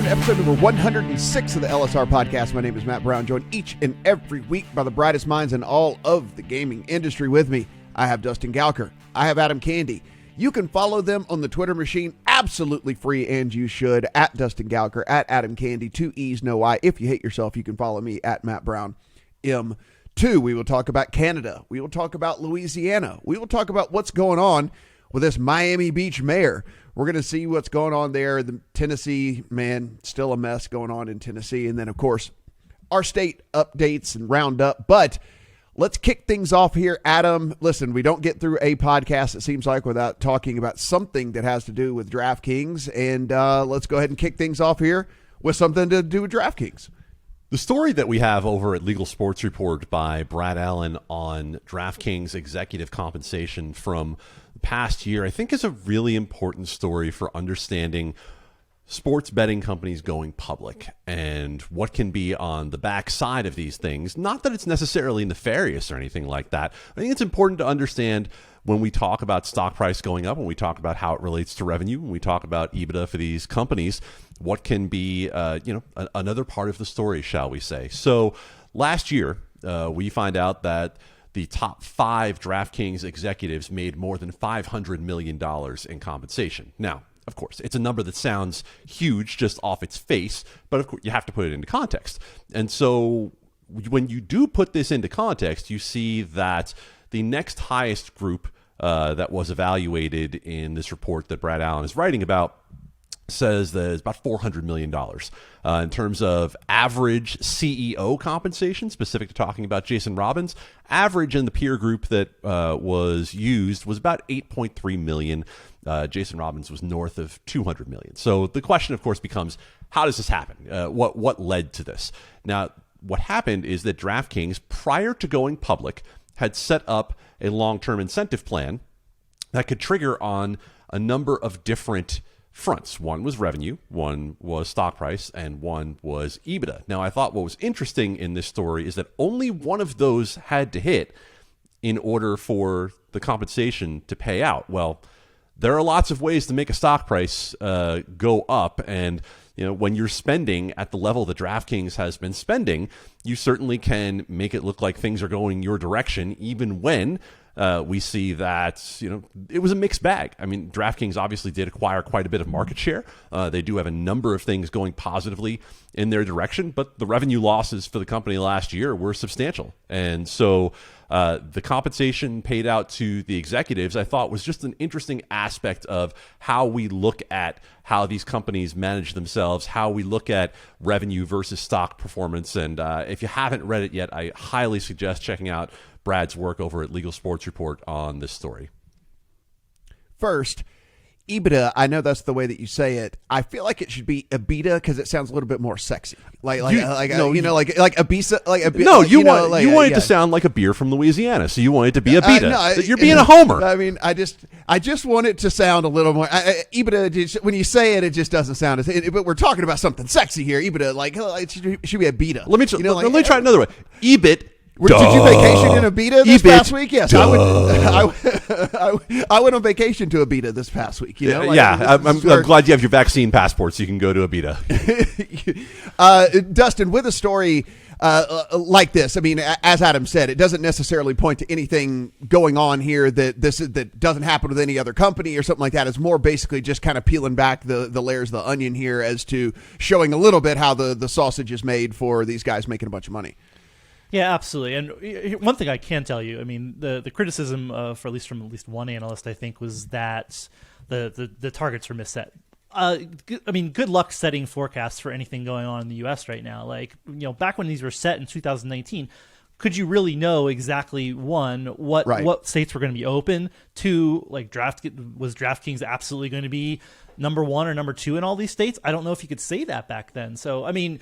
welcome to episode number 106 of the LSR Podcast. My name is Matt Brown, joined each and every week by the brightest minds in all of the gaming industry. With me, I have Dustin Gouker. I have Adam Candee. You can follow them on the Twitter machine, absolutely free, and you should, at Dustin Gouker, at Adam Candee, 2 E's, no I. If you hate yourself, you can follow me at Matt Brown M2. We will talk about Canada. We will talk about Louisiana. We will talk about what's going on with this Miami Beach mayor. We're going to see what's going on there. The Tennessee, man, still a mess going on in Tennessee. And then, of course, our state updates and roundup. But let's kick things off here. Adam, listen, we don't get through a podcast, it seems like, without talking about something that has to do with DraftKings. And let's go ahead and kick things off here with something to do with DraftKings. The story that we have over at Legal Sports Report by Brad Allen on DraftKings executive compensation from the past year, I think is a really important story for understanding sports betting companies going public and what can be on the backside of these things. Not that it's necessarily nefarious or anything like that. I think it's important to understand when we talk about stock price going up, when we talk about how it relates to revenue, when we talk about EBITDA for these companies, what can be another part of the story, shall we say. So last year, we find out that the top 5 DraftKings executives made more than $500 million in compensation. Now, of course, it's a number that sounds huge just off its face, but of course you have to put it into context. And so when you do put this into context, you see that the next highest group that was evaluated in this report that Brad Allen is writing about says that it's about $400 million in terms of average CEO compensation, specific to talking about Jason Robbins. Average in the peer group that was used was about $8.3 million. Jason Robbins was north of $200 million. So the question, of course, becomes, how does this happen? What led to this? Now, what happened is that DraftKings, prior to going public, had set up a long-term incentive plan that could trigger on a number of different fronts. One was revenue, one was stock price, and one was EBITDA. Now, I thought what was interesting in this story is that only one of those had to hit in order for the compensation to pay out. Well, there are lots of ways to make a stock price go up, and when you're spending at the level that DraftKings has been spending, you certainly can make it look like things are going your direction, even when we see that it was a mixed bag. I mean, DraftKings obviously did acquire quite a bit of market share. They do have a number of things going positively in their direction, but the revenue losses for the company last year were substantial. And so the compensation paid out to the executives, I thought, was just an interesting aspect of how we look at how these companies manage themselves, how we look at revenue versus stock performance. And if you haven't read it yet, I highly suggest checking out Brad's work over at Legal Sports Report on this story. First, EBITDA, I know that's the way that you say it. I feel like it should be EBITDA because it sounds a little bit more sexy. Like Ibiza. You want it to sound like a beer from Louisiana, so you want it to be Abita. You're being a homer. I mean, I just want it to sound a little more. EBITDA, when you say it, it just doesn't sound. But we're talking about something sexy here. EBITDA, it should be Abita. Let me try another way. EBIT. Did you vacation in Abita this past week? Yes, I went on vacation to Abita this past week. I'm glad you have your vaccine passport so you can go to Abita. Dustin, with a story like this, I mean, as Adam said, it doesn't necessarily point to anything going on here that doesn't happen with any other company or something like that. It's more basically just kind of peeling back the layers of the onion here as to showing a little bit how the sausage is made for these guys making a bunch of money. Yeah, absolutely. And one thing I can tell you, I mean, the criticism from at least one analyst, I think, was that the targets were misset. I mean, good luck setting forecasts for anything going on in the U.S. right now. Like, back when these were set in 2019, could you really know exactly, one, what states were going to be open? Two, like, was DraftKings absolutely going to be number 1 or number 2 in all these states? I don't know if you could say that back then. So, I mean,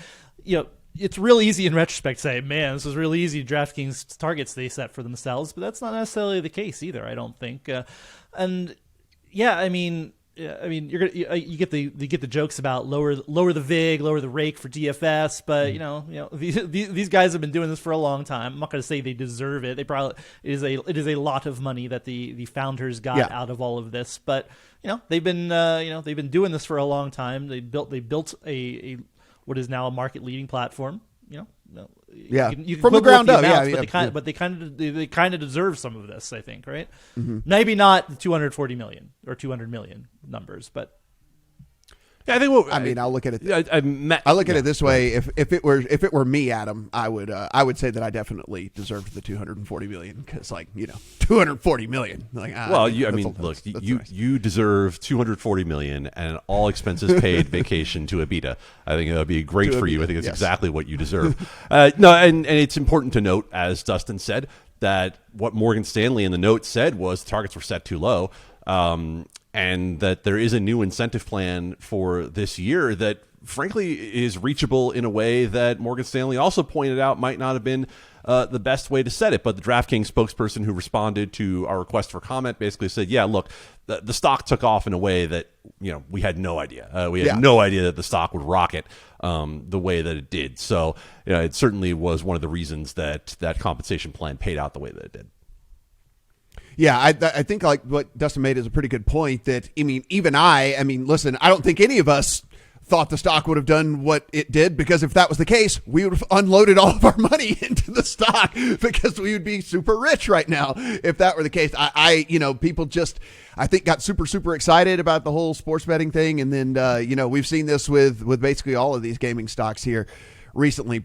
it's real easy in retrospect to say, man, this was really easy. DraftKings targets they set for themselves, but that's not necessarily the case either, I don't think. And yeah, I mean, I mean, you get the jokes about lower the vig, lower the rake for DFS, but these guys have been doing this for a long time. I'm not going to say they deserve it. It is a lot of money that the founders got out of all of this, but they've been doing this for a long time. They built a what is now a market leading platform. You can from the ground up. But they kind of deserve some of this, I think, right? Mm-hmm. Maybe not the 240 million or 200 million numbers, but yeah, I think. I'll look at it. I look at it this way: if it were me, Adam, I would say that I definitely deserved the 240 million because, 240 million. You deserve 240 million and all expenses paid vacation to Ibiza. I think that would be great for you. I think it's exactly what you deserve. And it's important to note, as Dustin said, that what Morgan Stanley in the note said was the targets were set too low. And that there is a new incentive plan for this year that, frankly, is reachable in a way that Morgan Stanley also pointed out might not have been the best way to set it. But the DraftKings spokesperson who responded to our request for comment basically said, yeah, look, the stock took off in a way that we had no idea. We had no idea that the stock would rocket the way that it did. So it certainly was one of the reasons that compensation plan paid out the way that it did. Yeah, I think what Dustin made is a pretty good point that, listen, I don't think any of us thought the stock would have done what it did, because if that was the case, we would have unloaded all of our money into the stock because we would be super rich right now if that were the case. People just, I think, got super, super excited about the whole sports betting thing. And then, we've seen this with basically all of these gaming stocks here recently.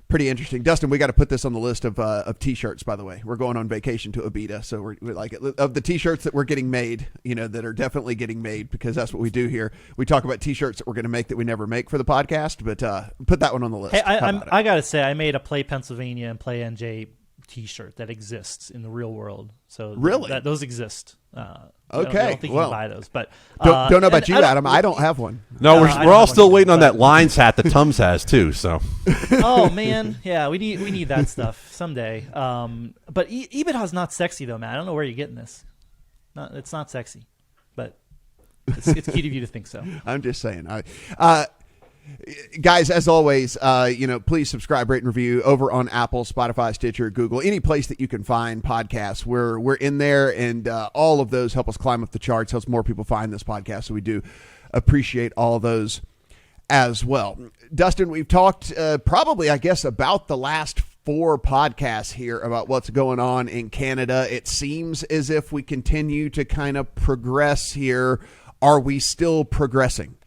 Pretty interesting. Dustin, we got to put this on the list of T-shirts, by the way. We're going on vacation to Ibiza, so we're like, of the T-shirts that we're getting made, that are definitely getting made, because that's what we do here. We talk about T-shirts that we're going to make that we never make for the podcast, but put that one on the list. Hey, I got to say, I made a Play Pennsylvania and Play NJ T-shirt that exists in the real world. So really, those exist. Okay, I don't think you can buy those, but don't know about you, Adam. I don't have one. No, we're all still waiting on that Lions hat that Tums has too. So, oh man, yeah, we need that stuff someday. But Ibiza's not sexy though, man. I don't know where you're getting this. It's not sexy, but it's cute of you to think so. I'm just saying. Guys, as always, please subscribe, rate, and review over on Apple, Spotify, Stitcher, Google, any place that you can find podcasts. We're in there, and all of those help us climb up the charts, helps more people find this podcast. So we do appreciate all those as well. Dustin, we've talked probably, I guess, about the last 4 podcasts here about what's going on in Canada. It seems as if we continue to kind of progress here. Are we still progressing?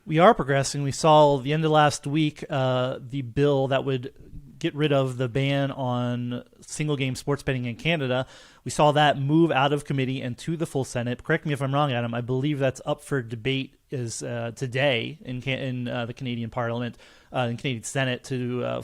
We are progressing. We saw the end of last week the bill that would get rid of the ban on single game sports betting in Canada. We saw that move out of committee and to the full Senate. Correct me if I'm wrong, Adam. I believe that's up for debate today in the Canadian Parliament, in Canadian Senate, to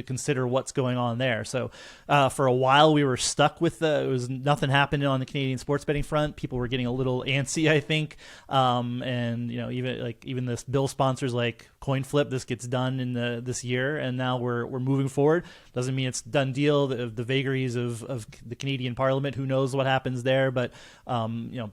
consider what's going on there. So for a while we were stuck with it was nothing happening on the Canadian sports betting front. People were getting a little antsy, I think, and even this bill sponsors like coin flip. This gets done in this year, and now we're moving forward. Doesn't mean it's done deal. The vagaries of the Canadian Parliament. Who knows what happens there? But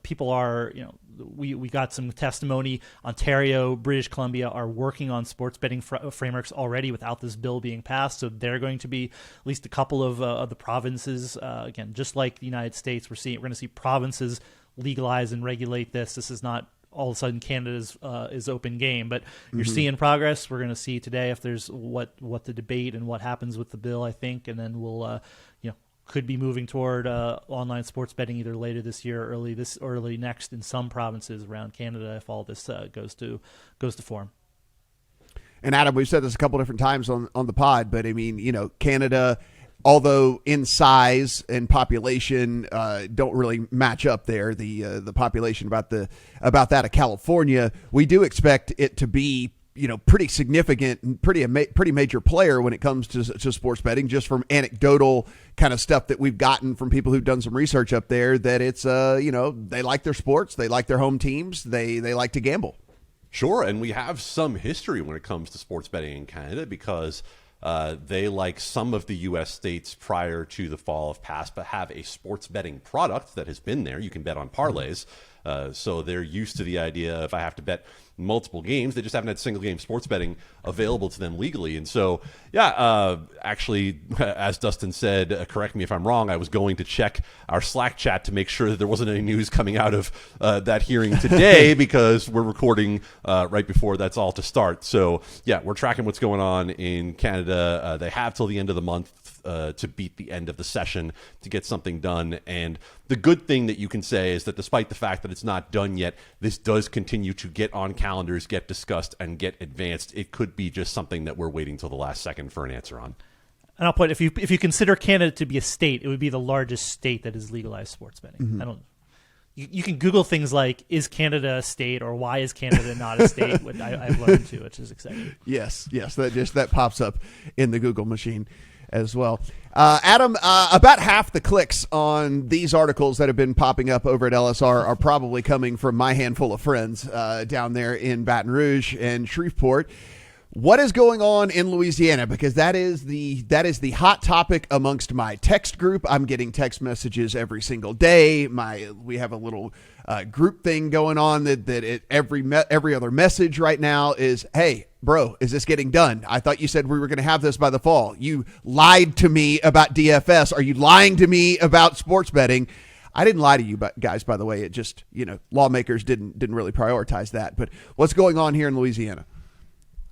people are we got some testimony. Ontario, British Columbia are working on sports betting frameworks already without this bill being passed. So they're going to be at least a couple of the provinces. Again, just like the United States, we're going to see provinces legalize and regulate this. This is not all of a sudden Canada's is open game, but you're seeing progress. We're going to see today if there's what the debate and what happens with the bill, I think, and then we'll could be moving toward online sports betting either later this year or early next in some provinces around Canada if all this goes to form. And Adam, we've said this a couple different times on the pod, but I mean, Canada, although in size and population don't really match up there, the population about that of California, we do expect it to be pretty significant and pretty major player when it comes to sports betting, just from anecdotal kind of stuff that we've gotten from people who've done some research up there, that it's, they like their sports, they like their home teams, they like to gamble. Sure, and we have some history when it comes to sports betting in Canada because They, like some of the U.S. states prior to the fall of PASPA, have a sports betting product that has been there. You can bet on parlays. So they're used to the idea if I have to bet multiple games, they just haven't had single game sports betting available to them legally. And so, actually, as Dustin said, correct me if I'm wrong, I was going to check our Slack chat to make sure that there wasn't any news coming out of that hearing today because we're recording right before that's all to start. So, we're tracking what's going on in Canada. They have till the end of the month to beat the end of the session to get something done. And the good thing that you can say is that despite the fact that it's not done yet, this does continue to get on calendars, get discussed, and get advanced. It could be just something that we're waiting till the last second for an answer on. And I'll point, if you consider Canada to be a state, it would be the largest state that has legalized sports betting. Mm-hmm. You can Google things like, is Canada a state, or why is Canada not a state, which I've learned to, which is exciting. Yes, that pops up in the Google machine as well. Adam, about half the clicks on these articles that have been popping up over at LSR are probably coming from my handful of friends down there in Baton Rouge and Shreveport. What is going on in Louisiana? Because that is the hot topic amongst my text group. I'm getting text messages every single day. We have a little group thing going on every other message right now is, hey, bro, is this getting done? I thought you said we were going to have this by the fall. You lied to me about DFS. Are you lying to me about sports betting? I didn't lie to you guys, by the way. It just, lawmakers didn't really prioritize that. But what's going on here in Louisiana?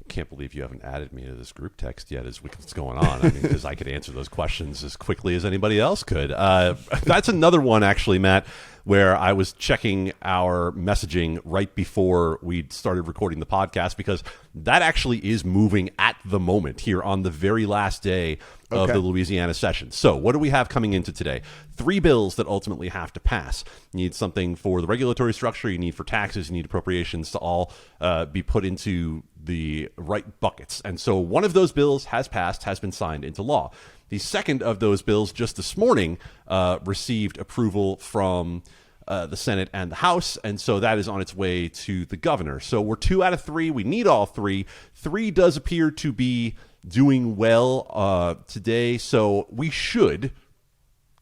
Can't believe you haven't added me to this group text yet as what's going on. I mean, because I could answer those questions as quickly as anybody else could. That's another one, actually, Matt, where I was checking our messaging right before we started recording the podcast, because that actually is moving at the moment here on the very last day of the Louisiana session. So what do we have coming into today? 3 bills that ultimately have to pass. You need something for the regulatory structure, you need for taxes, you need appropriations to all be put into the right buckets. And so one of those bills has passed, has been signed into law. The second of those bills just this morning received approval from the Senate and the House, and so that is on its way to the governor. So we're 2 out of 3. We need all 3. 3 does appear to be doing well today, so we should,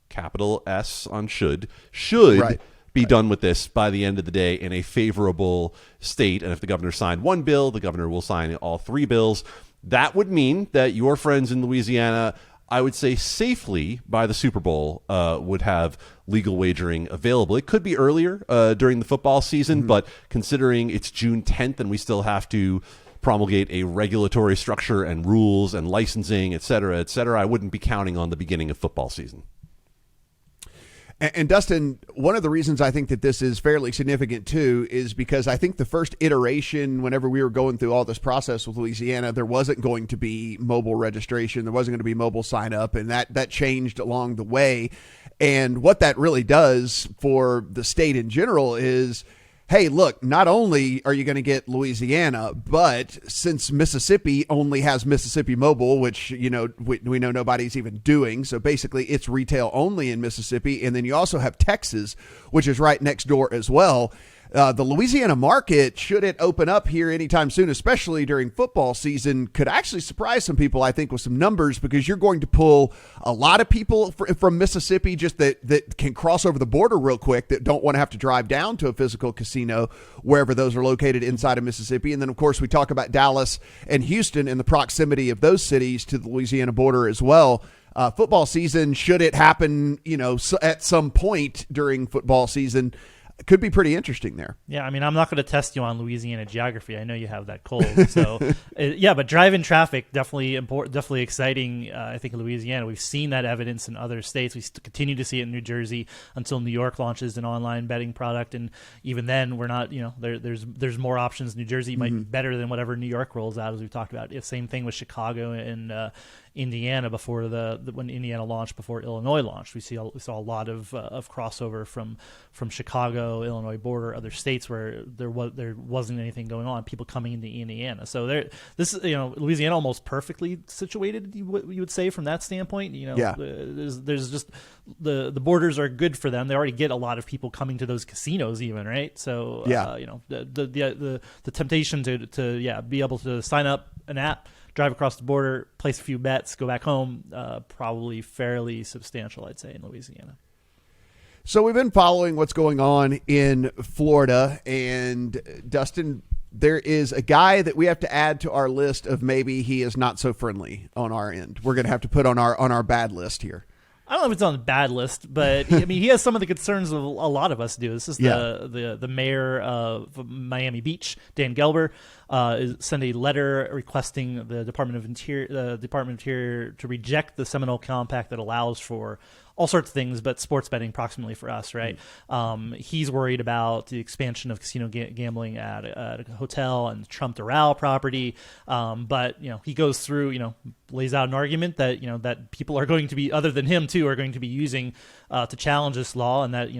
capital S on should be done with this by the end of the day in a favorable state. And if the governor signed one bill, the governor will sign all 3 bills. That would mean that your friends in Louisiana, I would say safely by the Super Bowl, would have legal wagering available. It could be earlier during the football season, but considering it's June 10th and we still have to promulgate a regulatory structure and rules and licensing, et cetera, I wouldn't be counting on the beginning of football season. And Dustin, one of the reasons I think that this is fairly significant too is because I think the first iteration, whenever we were going through all this process with Louisiana, there wasn't going to be mobile registration, there wasn't going to be mobile sign up, and that changed along the way. And what that really does for the state in general is, hey, look, not only are you going to get Louisiana, but since Mississippi only has Mississippi Mobile, which, we know nobody's even doing. So basically it's retail only in Mississippi. And then you also have Texas, which is right next door as well. The Louisiana market, should it open up here anytime soon, especially during football season, could actually surprise some people, I think, with some numbers, because you're going to pull a lot of people from Mississippi just that can cross over the border real quick, that don't want to have to drive down to a physical casino wherever those are located inside of Mississippi. And then, of course, we talk about Dallas and Houston and the proximity of those cities to the Louisiana border as well. Football season, should it happen, at some point during football season, could be pretty interesting there. Yeah, I mean, I'm not going to test you on Louisiana geography. I know you have that cold. So, but drive-in traffic, definitely important, definitely exciting. I think in Louisiana, we've seen that evidence in other states. We continue to see it in New Jersey until New York launches an online betting product, and even then, we're not. There's more options. New Jersey might be better than whatever New York rolls out, as we've talked about. Same thing with Chicago and Indiana before when Indiana launched before Illinois launched. We saw a lot of crossover from Chicago, Illinois border, other states where there wasn't anything going on, people coming into Indiana. So this is Louisiana almost perfectly situated, you would say, from that standpoint. There's just the borders are good for them. They already get a lot of people coming to those casinos, even, right? So the temptation to be able to sign up an app, drive across the border, place a few bets, go back home. Probably fairly substantial, I'd say, in Louisiana. So we've been following what's going on in Florida, and Dustin, there is a guy that we have to add to our list of maybe he is not so friendly on our end. We're going to have to put on our bad list here. I don't know if it's on the bad list, but I mean, he has some of the concerns that a lot of us do. This is the mayor of Miami Beach, Dan Gelber, sent a letter requesting the Department of Interior to reject the Seminole Compact that allows for all sorts of things, but sports betting proximately for us, right? He's worried about the expansion of casino gambling at a hotel and Trump Doral property. But, he goes through, lays out an argument that, that people are going to be, other than him too, are going to be using to challenge this law, and that,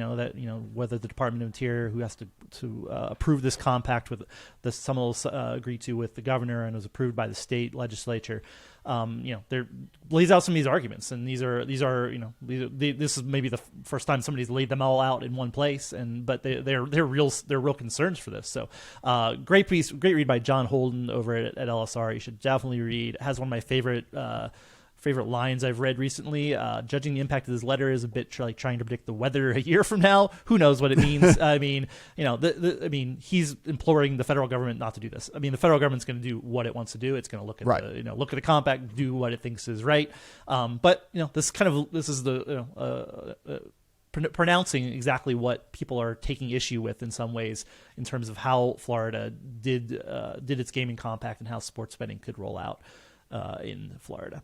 whether the Department of Interior, who has to approve this compact with the Seminoles agreed to with the governor and was approved by the state legislature, there lays out some of these arguments, and these are this is maybe the first time somebody's laid them all out in one place, but they're real concerns for this. So great read by John Holden over at LSR. You should definitely read. It has one of my favorite lines I've read recently. Judging the impact of this letter is a bit like trying to predict the weather a year from now. Who knows what it means? I mean, he's imploring the federal government not to do this. I mean, the federal government's going to do what it wants to do. It's going to look at look at the compact, do what it thinks is right. But this is the pronouncing exactly what people are taking issue with in some ways in terms of how Florida did its gaming compact and how sports betting could roll out in Florida.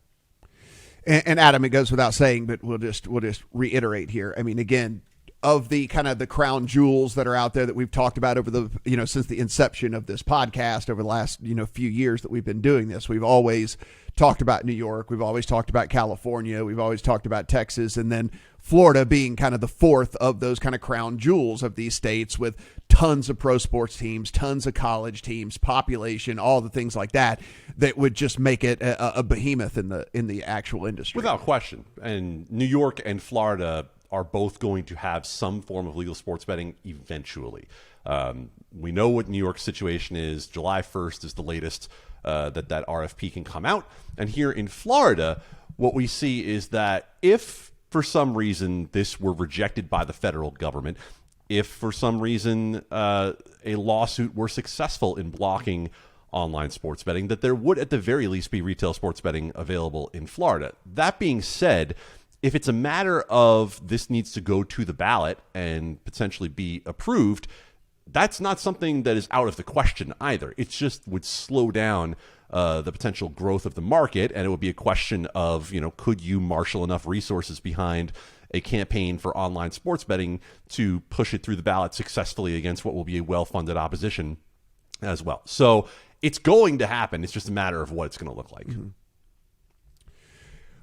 And Adam, it goes without saying, but we'll just reiterate here. I mean, again, of the kind of the crown jewels that are out there that we've talked about over the, since the inception of this podcast over the last, few years that we've been doing this, we've always talked about New York. We've always talked about California. We've always talked about Texas, and then Florida being kind of the fourth of those kind of crown jewels of these states, with tons of pro sports teams, tons of college teams, population, all the things like that would just make it a behemoth in the actual industry. Without question. And New York and Florida are both going to have some form of legal sports betting eventually. We know what New York's situation is. July 1st is the latest that RFP can come out. And here in Florida, what we see is that if for some reason this were rejected by the federal government, if for some reason a lawsuit were successful in blocking online sports betting, that there would at the very least be retail sports betting available in Florida. That being said, if it's a matter of this needs to go to the ballot and potentially be approved, that's not something that is out of the question either. It just would slow down the potential growth of the market, and it would be a question of, could you marshal enough resources behind a campaign for online sports betting to push it through the ballot successfully against what will be a well-funded opposition as well. So it's going to happen. It's just a matter of what it's going to look like. Mm-hmm.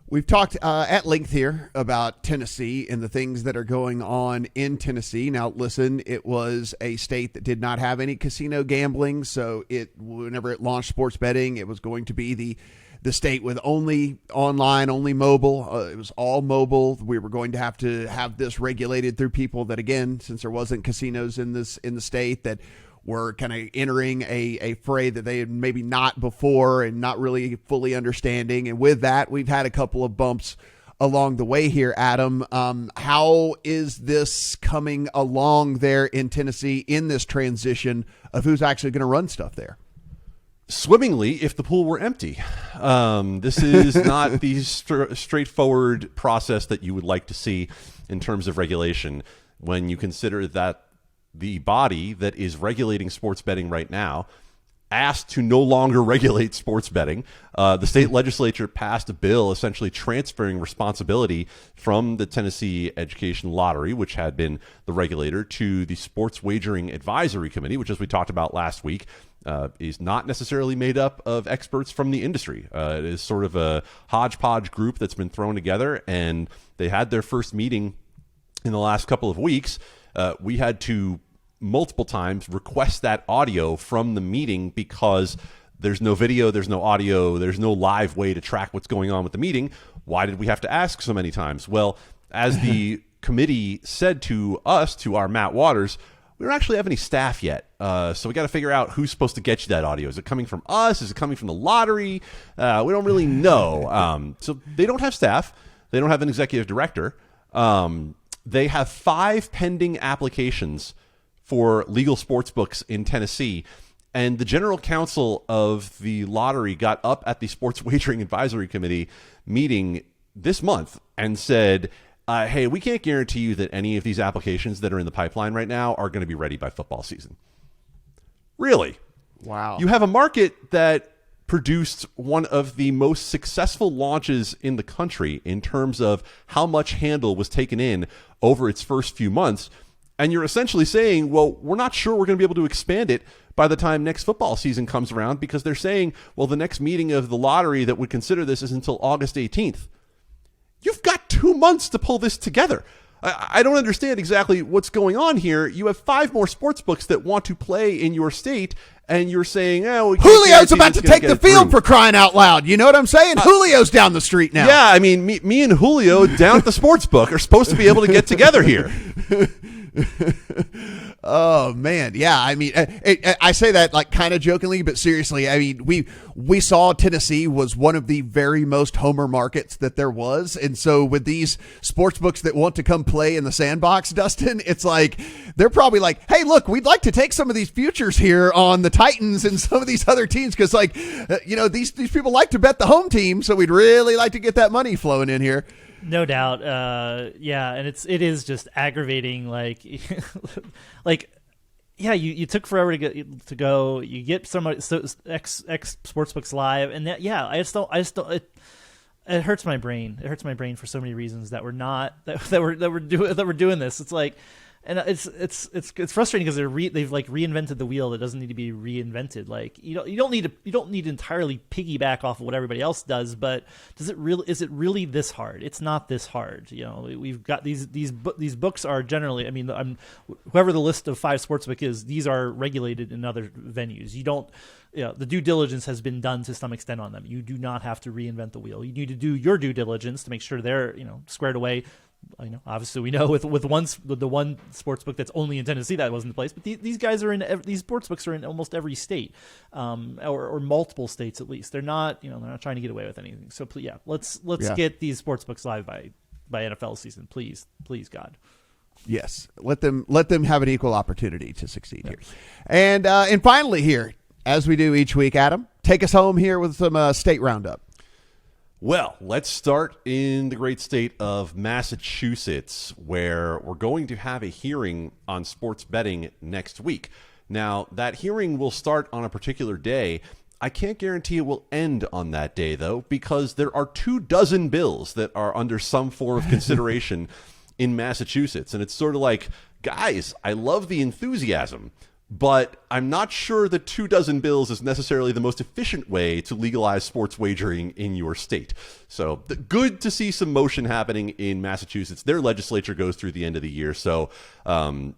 We've talked at length here about Tennessee and the things that are going on in Tennessee. Now, listen, it was a state that did not have any casino gambling, so whenever it launched sports betting, it was going to be the state with only online, only mobile. It was all mobile. We were going to have this regulated through people that, again, since there wasn't casinos in the state, that were kind of entering a fray that they had maybe not before and not really fully understanding. And with that, we've had a couple of bumps along the way here, Adam. How is this coming along there in Tennessee in this transition of who's actually going to run stuff there? Swimmingly, if the pool were empty. This is not the straightforward process that you would like to see in terms of regulation when you consider that the body that is regulating sports betting right now asked to no longer regulate sports betting. The state legislature passed a bill essentially transferring responsibility from the Tennessee Education Lottery, which had been the regulator, to the Sports Wagering Advisory Committee, which, as we talked about last week, is not necessarily made up of experts from the industry. It is sort of a hodgepodge group that's been thrown together, and they had their first meeting in the last couple of weeks. We had to multiple times request that audio from the meeting because there's no video, there's no audio, there's no live way to track what's going on with the meeting. Why did we have to ask so many times? Well, as the committee said to us, to our Matt Waters, we don't actually have any staff yet. So we got to figure out who's supposed to get you that audio. Is it coming from us? Is it coming from the lottery? We don't really know. So they don't have staff. They don't have an executive director. They have 5 pending applications for legal sports books in Tennessee. And the general counsel of the lottery got up at the Sports Wagering Advisory Committee meeting this month and said, hey, we can't guarantee you that any of these applications that are in the pipeline right now are going to be ready by football season. Really? Wow. You have a market that produced one of the most successful launches in the country in terms of how much handle was taken in over its first few months. And you're essentially saying, well, we're not sure we're going to be able to expand it by the time next football season comes around, because they're saying, well, the next meeting of the lottery that would consider this is until August 18th. You've got 2 months to pull this together. I don't understand exactly what's going on here. You have 5 more sports books that want to play in your state, and you're saying, oh, Julio's about to take the field for crying out loud. You know what I'm saying? Julio's down the street now. Yeah, I mean, me and Julio down at the sports book are supposed to be able to get together here. Oh man, yeah. I mean, I say that like kind of jokingly, but seriously, I mean, we saw Tennessee was one of the very most homer markets that there was, and so with these sports books that want to come play in the sandbox, Dustin, it's like they're probably like, hey, look, we'd like to take some of these futures here on the Titans and some of these other teams because, like, these people like to bet the home team, so we'd really like to get that money flowing in here. No doubt. Yeah, and it is just aggravating. Like, yeah, you took forever to go. You get so much X Sportsbooks live, and that, yeah, I just don't. It hurts my brain. It hurts my brain for so many reasons that we're doing this. It's like. And it's frustrating because they've like reinvented the wheel that doesn't need to be reinvented. Like you don't need to entirely piggyback off of what everybody else does, but is it really this hard? It's not this hard. We've got these books are generally. I mean, whoever the list of 5 sportsbook is, these are regulated in other venues. The due diligence has been done to some extent on them. You do not have to reinvent the wheel. You need to do your due diligence to make sure they're squared away. Obviously we know with the one sports book that's only in Tennessee that wasn't the place, but these guys are in these sports books are in almost every state, or multiple states at least. They're not they're not trying to get away with anything. So yeah, let's get these sports books live by NFL season, please, God. Yes, let them have an equal opportunity to succeed here, and finally here, as we do each week, Adam, take us home here with some state roundup. Well, let's start in the great state of Massachusetts, where we're going to have a hearing on sports betting next week. Now, that hearing will start on a particular day. I can't guarantee it will end on that day, though, because there are 24 bills that are under some form of consideration in Massachusetts. And it's sort of like, guys, I love the enthusiasm, but I'm not sure that 24 bills is necessarily the most efficient way to legalize sports wagering in your state. So good to see some motion happening in Massachusetts. Their legislature goes through the end of the year, so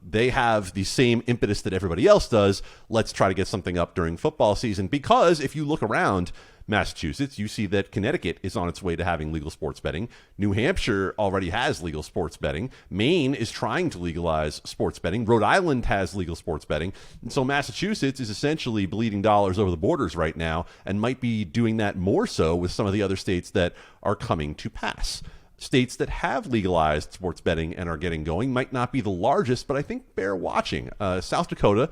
they have the same impetus that everybody else does. Let's try to get something up during football season, because if you look around Massachusetts, you see that Connecticut is on its way to having legal sports betting. New Hampshire already has legal sports betting. Maine is trying to legalize sports betting. Rhode Island has legal sports betting. And so Massachusetts is essentially bleeding dollars over the borders right now, and might be doing that more so with some of the other states that are coming to pass. States that have legalized sports betting and are getting going might not be the largest, but I think bear watching. South Dakota,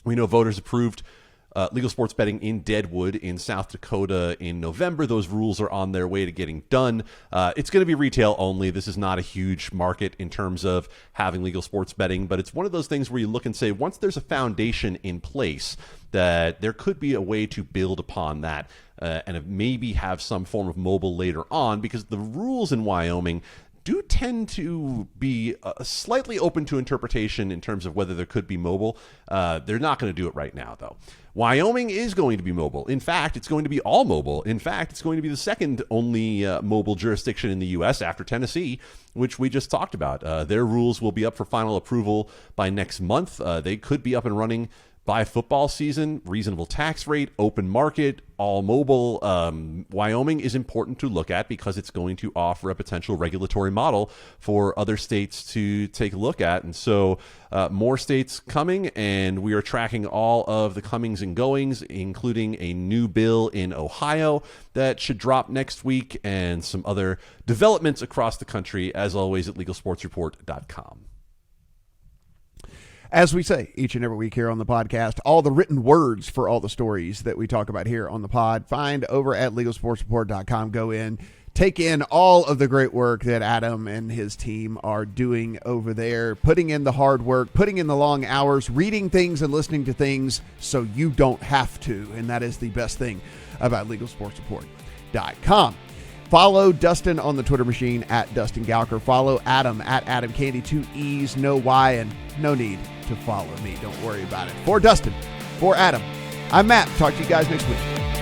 we know voters approved legal sports betting in Deadwood in South Dakota in November. Those rules are on their way to getting done. It's going to be retail only. This is not a huge market in terms of having legal sports betting, but it's one of those things where you look and say, once there's a foundation in place, that there could be a way to build upon that and maybe have some form of mobile later on, because the rules in Wyoming do tend to be slightly open to interpretation in terms of whether there could be mobile. They're not going to do it right now, though. Wyoming is going to be mobile. In fact, it's going to be all mobile. In fact, it's going to be the second only mobile jurisdiction in the U.S. after Tennessee, which we just talked about. Their rules will be up for final approval by next month. They could be up and running by football season, reasonable tax rate, open market, all mobile, Wyoming is important to look at because it's going to offer a potential regulatory model for other states to take a look at. And so more states coming, and we are tracking all of the comings and goings, including a new bill in Ohio that should drop next week and some other developments across the country, as always, at LegalSportsReport.com. As we say each and every week here on the podcast, all the written words for all the stories that we talk about here on the pod, find over at LegalSportsReport.com. Go in, take in all of the great work that Adam and his team are doing over there, putting in the hard work, putting in the long hours, reading things and listening to things so you don't have to. And that is the best thing about LegalSportsReport.com. Follow Dustin on the Twitter machine at Dustin Gouker. Follow Adam at Adam Candee. 2 E's, no Y, and no need to follow me. Don't worry about it. For Dustin, for Adam, I'm Matt. Talk to you guys next week.